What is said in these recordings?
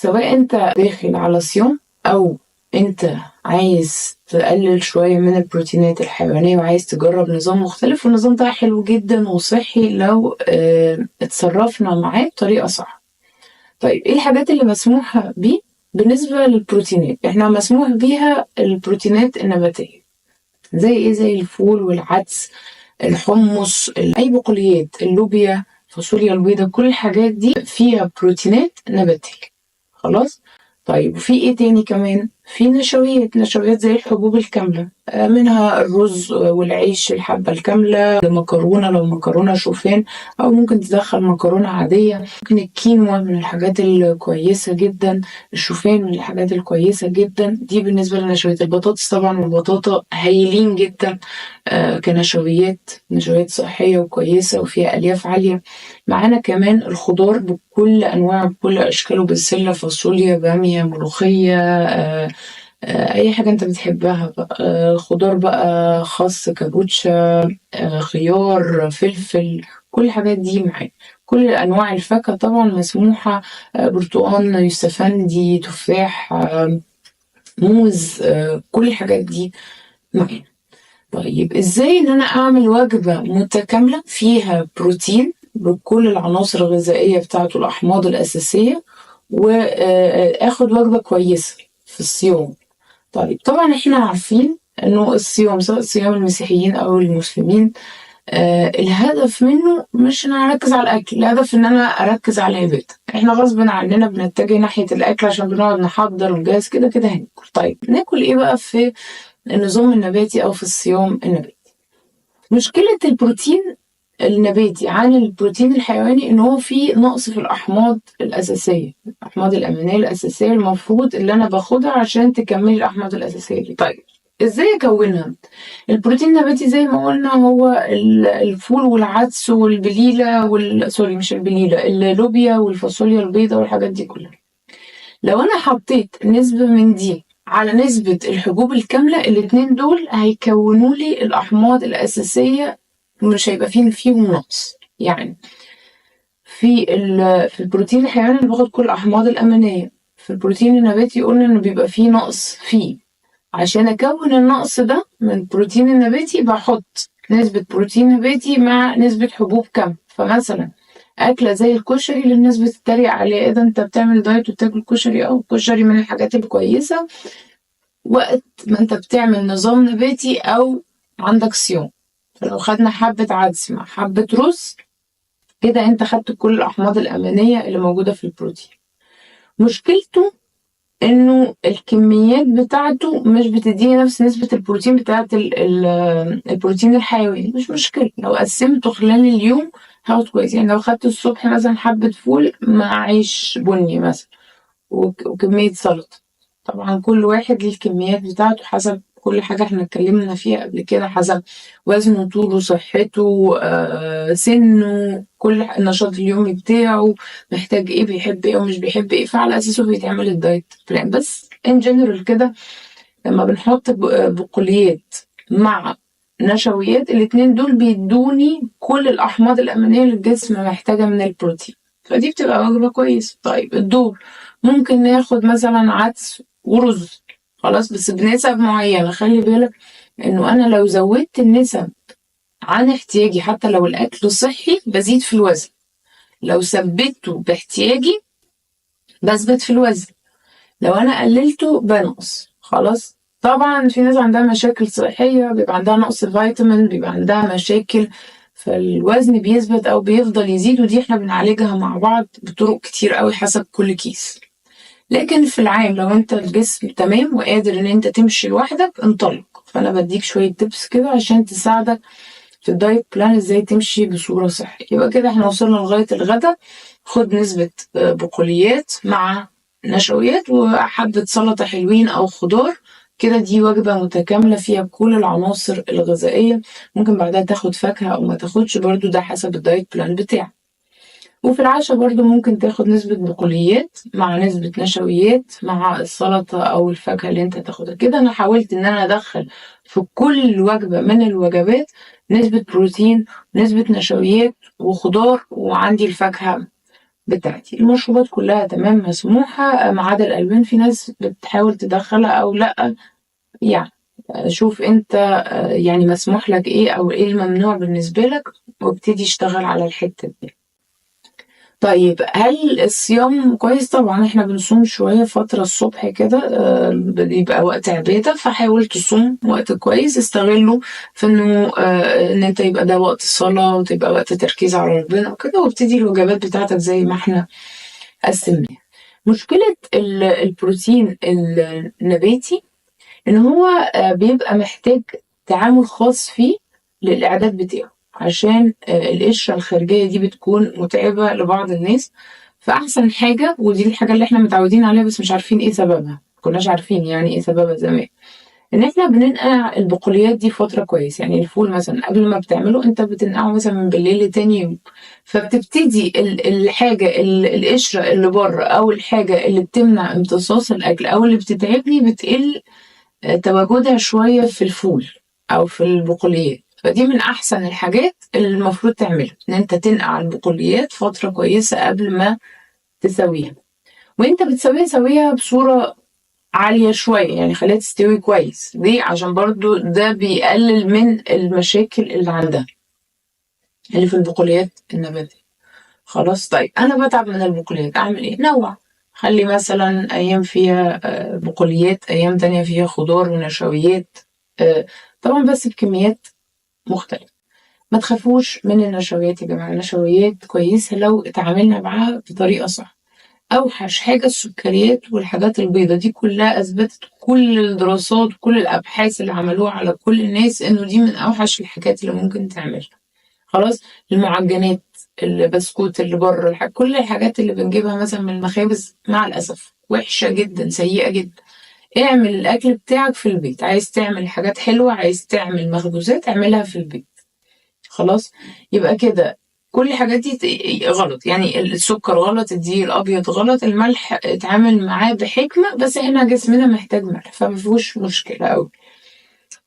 سواء انت داخل على صيام او انت عايز تقلل شوية من البروتينات الحيوانية وعايز تجرب نظام مختلف، والنظام ده حلو جدا وصحي لو اتصرفنا معاه بطريقة صح. طيب ايه الحاجات اللي مسموح بيه؟ بالنسبة للبروتينات احنا مسموح بيها البروتينات النباتية، زي ايه؟ زي الفول والعدس، الحمص، اي بقوليات، اللوبيا، فاصوليا البيضاء، كل الحاجات دي فيها بروتينات نباتية. خلاص. طيب وفي ايه تاني كمان؟ في نشويات زي الحبوب الكاملة، منها الرز والعيش، الحبة الكاملة، المكرونة لو مكرونة شوفان، او ممكن تدخل مكرونة عادية. ممكن الكينوا من الحاجات الكويسة جدا، الشوفان من الحاجات الكويسة جدا. دي بالنسبة للنشويات. البطاطس طبعا والبطاطا هايلين جدا نشويات صحية وكويسة وفيها ألياف عالية. معانا كمان الخضار بكل أنواع بكل أشكاله، بسلة، فاصوليا، بامية، ملوخية، أي حاجة أنت بتحبها بقى. خضار بقى، خس، كابوتشا، خيار، فلفل، كل الحاجات دي معانا. كل أنواع الفاكهة طبعا مسموحة، برتقان، يوسفندي، تفاح، موز، كل الحاجات دي معانا. طيب ازاي ان انا اعمل وجبة متكاملة فيها بروتين بكل العناصر الغذائية بتاعته، الاحماض الاساسية، واخد وجبة كويسة في الصيام؟ طيب طبعا احنا عارفين انه الصيام، سواء صيام المسيحيين او المسلمين، الهدف منه مش ان انا اركز على الاكل، الهدف ان انا اركز على العبادة. احنا غصب عننا بنتجه ناحية الاكل عشان بنقعد نحضر ونجهز كده كده هناكل. طيب ناكل ايه بقى في النظام النباتي او في الصيام النباتي؟ مشكلة البروتين النباتي عن البروتين الحيواني ان هو فيه نقص في الاحماض الاساسية، الاحماض الامينية الاساسية المفروض اللي انا باخدها عشان تكملي الاحماض الاساسية دي. طيب ازاي اكونها؟ البروتين النباتي زي ما قلنا هو الفول والعدس والبليلة سوري مش البليلة، اللوبيا والفاصوليا البيضاء والحاجات دي كلها. لو انا حطيت نسبة من دي على نسبة الحبوب الكاملة، الاتنين دول هيكونوا لي الأحماض الأساسية، مش هيبقى فيهم نقص. يعني في البروتين الحيواني اللي باخد كل الأحماض الأمينية، في البروتين النباتي قلنا إنه بيبقى فيه نقص فيه. عشان أكون النقص ده من البروتين النباتي بحط نسبة بروتين نباتي مع نسبة حبوب كاملة. فمثلا أكلة زي الكشري اللي الناس بتتريق عليه، إذا أنت بتعمل دايت وتاكل كشري، أو الكشري من الحاجات الكويسة وقت ما أنت بتعمل نظام نباتي أو عندك صيام. فلو خدنا حبة عدس مع حبة رز، كده أنت خدت كل الأحماض الأمينية اللي موجودة في البروتين. مشكلته انه الكميات بتاعته مش بتديني نفس نسبة البروتين بتاعت البروتين الحيواني. مش مشكلة لو قسمته خلال اليوم هاخد كويس. يعني لو خدت الصبح مثلا حبة فول مع عيش بني مثلا وكمية سلطة، طبعا كل واحد الكميات بتاعته حسب كل حاجة احنا اتكلمنا فيها قبل كده، حسب وزنه، طوله، صحته، سنه، كل النشاط اليومي بتاعه، محتاج ايه، بيحب ايه ومش بيحب ايه، فعلى اساسه بيتعمل الدايت بلان. بس ان جنرال كده لما بنحط بقوليات مع نشويات، الاتنين دول بيدوني كل الأحماض الأمينية اللي الجسم محتاجها من البروتين، فدي بتبقى وجبة كويسة. طيب الدور، ممكن ناخد مثلا عدس ورز، خلاص، بس بنسب معينة. خلي بالك انه انا لو زودت النسب عن احتياجي، حتى لو الاكل صحي، بزيد في الوزن. لو ثبته باحتياجي بثبت في الوزن، لو انا قللته بنقص. خلاص. طبعا في ناس عندها مشاكل صحية، بيبقى عندها نقص فيتامين، بيبقى عندها مشاكل، فالوزن بيثبت او بيفضل يزيد، ودي احنا بنعالجها مع بعض بطرق كتير قوي حسب كل كيس. لكن في العام لو انت الجسم تمام وقادر ان انت تمشي لوحدك، انطلق. فانا بديك شوية تبس كده عشان تساعدك في الدايت بلان ازاي تمشي بصورة صحية. يبقى كده احنا وصلنا لغاية الغدا. خد نسبة بقوليات مع نشويات وحبة سلطة حلوين او خضار، كده دي وجبة متكاملة فيها كل العناصر الغذائية. ممكن بعدها تاخد فاكهة او ما تاخدش، برضو ده حسب الدايت بلان بتاعك. وفي العشاء برضو ممكن تاخد نسبة بقوليات مع نسبة نشويات مع السلطة أو الفاكهة اللي انت تاخدها. كده أنا حاولت إن أنا أدخل في كل وجبة من الوجبات نسبة بروتين، نسبة نشويات وخضار، وعندي الفاكهة بتاعتي. المشروبات كلها تمام مسموحة ما عدا الألبان، في ناس بتحاول تدخلها أو لأ، يعني شوف انت يعني مسموح لك ايه او ايه الممنوع بالنسبة لك، وابتدي اشتغل على الحتة دي. طيب هل الصيام كويس؟ طبعا احنا بنصوم شوية فترة الصبح كده، بيبقى وقت عبادة، فحاول تصوم وقت كويس، استغله في انه ان انت يبقى ده وقت الصلاة وتبقى وقت تركيز على ربنا وكده، وابتدي الوجبات بتاعتك زي ما احنا قسمناها. مشكلة البروتين النباتي إن هو بيبقى محتاج تعامل خاص فيه للإعداد بتاعه، عشان القشرة الخارجية دي بتكون متعبة لبعض الناس. فأحسن حاجة، ودي الحاجة اللي احنا متعودين عليها بس مش عارفين ايه سببها، مكناش عارفين يعني ايه سببها زمان، ان احنا بننقع البقوليات دي فترة كويس. يعني الفول مثلا قبل ما بتعمله انت بتنقعه مثلا من بالليل لتاني يوم، فبتبتدي الحاجة القشرة اللي بره او الحاجة اللي بتمنع امتصاص الاكل او اللي بتتعبني بتقل تواجدها شوية في الفول أو في البقوليات. فدي من أحسن الحاجات اللي المفروض تعملها، إن أنت تنقع البقوليات فترة كويسة قبل ما تسويها. وأنت بتسويها سويها بصورة عالية شوية، يعني خليها تستوي كويس. ليه؟ عشان برضو ده بيقلل من المشاكل اللي عندها اللي في البقوليات النباتية. خلاص. طيب أنا بتعب من البقوليات، أعمل إيه؟ نوع. خلي مثلا أيام فيها بقوليات، أيام تانية فيها خضار ونشويات، طبعا بس بكميات مختلفة. ما تخافوش من النشويات يا جماعة، النشويات كويسة لو اتعاملنا معاها بطريقة صح. أوحش حاجة السكريات والحاجات البيضة دي كلها، أثبتت كل الدراسات وكل الأبحاث اللي عملوها على كل الناس إنه دي من أوحش الحاجات اللي ممكن تعملها. خلاص. المعجنات، البسكوت اللي بره، كل الحاجات اللي بنجيبها مثلا من المخابز مع الأسف وحشة جدا، سيئة جدا. اعمل الأكل بتاعك في البيت. عايز تعمل حاجات حلوة، عايز تعمل مخبوزات، اعملها في البيت. خلاص. يبقى كده كل الحاجات دي غلط، يعني السكر غلط، الدقيق الأبيض غلط، الملح اتعامل معاه بحكمة، بس احنا جسمنا محتاج ملح فمفيهوش مشكلة أوي.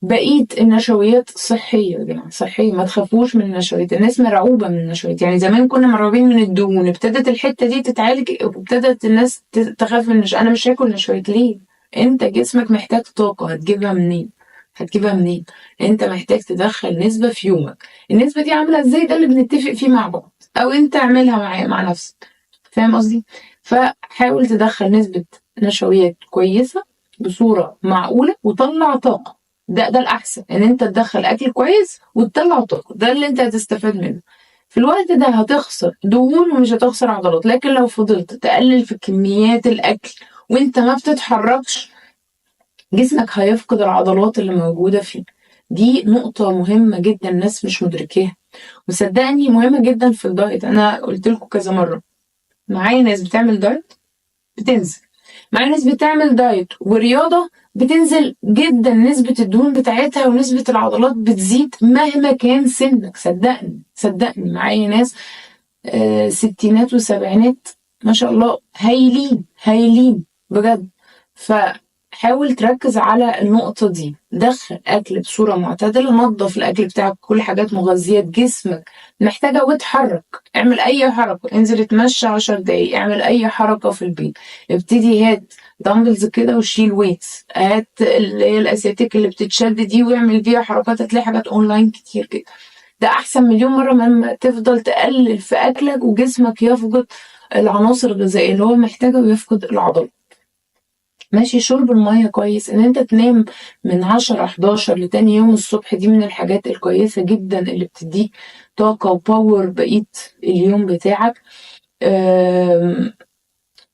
بقية النشويات صحية يا جماعة، صحية، ما تخافوش من النشويات. الناس مرعوبة من النشويات، يعني زمان كنا مرعوبين من الدهون، ابتدت الحتة دي تتعالج وابتدت الناس تخاف من أنا مش هاكل نشويات. ليه؟ انت جسمك محتاج طاقة، هتجيبها منين؟ هتجيبها منين؟ انت محتاج تدخل نسبة في يومك. النسبة دي عاملة ازاي؟ ده اللي بنتفق فيه مع بعض، او انت اعملها مع نفسك. فاهم قصدي؟ فحاول تدخل نسبة نشويات كويسة بصورة معقولة وطلع طاقة. ده الأحسن، إن أنت تدخل أكل كويس وتطلع طاقة، ده اللي أنت هتستفاد منه. في الوقت ده هتخسر دهون ومش هتخسر عضلات، لكن لو فضلت تقلل في كميات الأكل وأنت ما بتتحركش، جسمك هيفقد العضلات اللي موجودة فيه. دي نقطة مهمة جدا الناس مش مدركاها، وصدقني مهمة جدا في الدايت. أنا قلت لكم كذا مرة، معايا ناس بتعمل دايت بتنزل، معايا ناس بتعمل دايت ورياضة بتنزل جدا، نسبة الدهون بتاعتها ونسبة العضلات بتزيد مهما كان سنك. صدقني صدقني، معايا ناس ستينات وسبعينات ما شاء الله، هايلين هايلين بجد. فحاول تركز على النقطة دي، دخل أكل بصورة معتدلة، نظف الأكل بتاعك، كل حاجات مغذيات جسمك محتاجة، واتحرك. اعمل أي حركة، انزل اتمشى 10 دقايق، اعمل أي حركة في البيت. ابتدي هات دمبلز كده وشيل ويتس، هات اللي هي الأساتيك اللي بتتشد دي واعمل بيها حركات، هتلاقي حاجات أونلاين كتير كده. ده أحسن مليون مرة مما تفضل تقلل في أكلك وجسمك يفقد العناصر الغذائية اللي هو محتاجها ويفقد العضلات. ماشي. شرب المية كويس، ان انت تنام من 10-11 لتاني يوم الصبح، دي من الحاجات الكويسة جدا اللي بتديك طاقة وباور بقية اليوم بتاعك.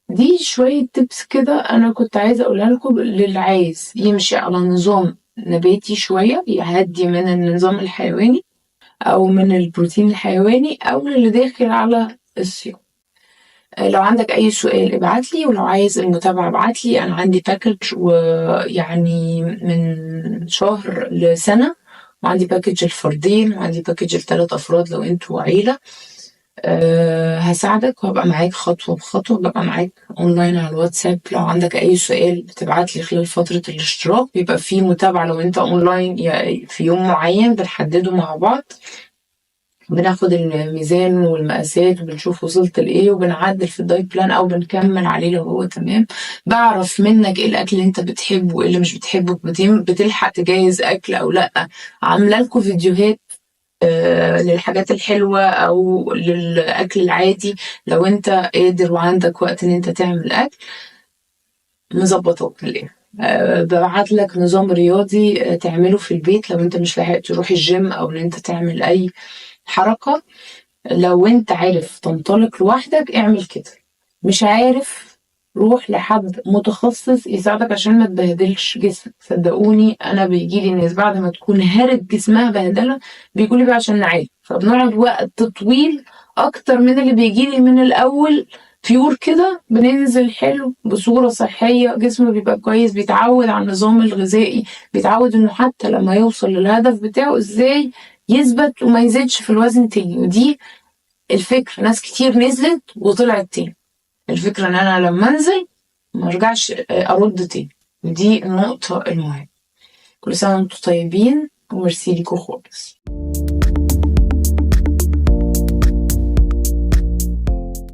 دي شوية تبس كده انا كنت عايزة اقولها لكم للي عايز يمشي على نظام نباتي شوية، يهدي من النظام الحيواني او من البروتين الحيواني، او اللي داخل على الصيام. لو عندك اي سؤال ابعتلي، ولو عايز المتابعة ابعتلي. انا عندي باكج، ويعني من شهر لسنة، وعندي باكج الفردين، وعندي باكج ال3 افراد لو انتوا عيلة. هساعدك وهبقى معاك خطوة بخطوة، ببقى معاك اونلاين على الواتساب. لو عندك اي سؤال بتبعتلي خلال فترة الاشتراك، بيبقى فيه متابعة لو انت اونلاين في يوم معين بنحدده مع بعض، بناخد الميزان والمقاسات وبنشوف وصلت لايه وبنعدل في الدايت بلان او بنكمل عليه لو هو تمام. بعرف منك ايه الاكل اللي انت بتحبه وايه اللي مش بتحبه، بتلحق تجهز اكل او لا. عامله لكم فيديوهات للحاجات الحلوة أو للأكل العادي لو أنت قادر وعندك وقت إن أنت تعمل أكل. مظبطاك للآخر. ببعت لك نظام رياضي تعمله في البيت لو أنت مش لاحق تروح الجيم أو إن أنت تعمل أي حركة. لو أنت عارف تنطلق لوحدك اعمل كده، مش عارف روح لحد متخصص يساعدك عشان ما تبهدلش جسمك. صدقوني انا بيجيلي ناس بعد ما تكون هارت جسمها بهدله بيقولي بقى عشان نعالج، فبنقعد وقت طويل اكتر من اللي بيجيلي من الاول بيور كده. بننزل حلو بصوره صحيه، جسمه بيبقى كويس، بيتعود على النظام الغذائي، بيتعود انه حتى لما يوصل للهدف بتاعه ازاي يثبت وما يزيدش في الوزن تاني. ودي الفكرة، ناس كتير نزلت وطلعت تاني. الفكرة ان انا لما انزل ما ارجعش ارد تاني، ودي النقطة المهمة. كل سنة وانتم طيبين وميرسي ليكوا خالص.